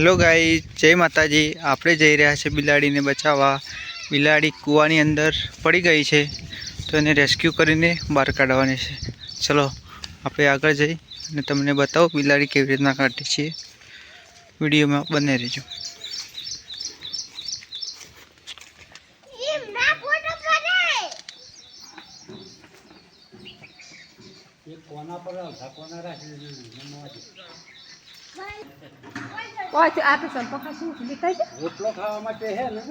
Hello guys, जय माताजी। आपणे जई रह्या छे बिलाड़ी ने बचाववा। बिलाड़ी कूवानी अंदर पड़ी गई है तो एने रेस्क्यू करीने बहार काढवानी छे। चलो आपणे आगळ जई अने तमने बतावो बिलाड़ी केवी रीतना काढी छे। विडियो में बने रहीजो। कोना पर कोना राखी ઓય આ તો સંપકા શું લીધા છે રોટલો ખાવા માટે હે ને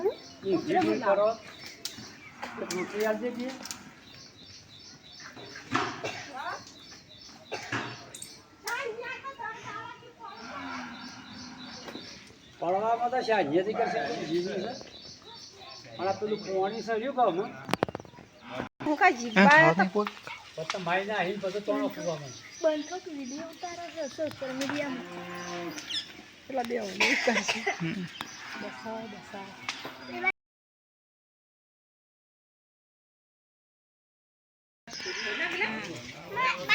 ઊંચી કરો રોટલી આલ દેજે પડવામાં તો શાજીથી કરશે જીવી છે અને પેલું પાણી સર્યું કામ હું કા જીબા તો પત્તા માઈને આહીન પછી તોણો ફૂવામાં બંધ થતો વિડિયો ઉતારા છે સોશિયલ મીડિયામાં પેલા બે હું ઉતારશે બસા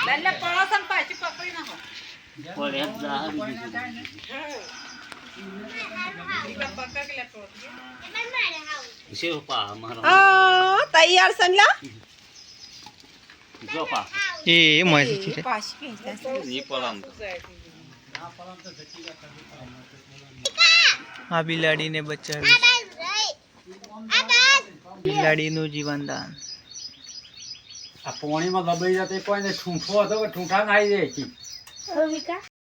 લલ્લે પાસન પાછી પકડી ના હો પડે જા इसे पा मारो તૈયાર સંલા जो पा ए मजे छे પાછી ये पलम आ बिलाड़ी ने बचावी। बिलाड़ी नु जीवनदान। आ पानी में दबाई जाते कोई ने ठूठो હતો કે ठूठा નાઈ દે છે હોવિકા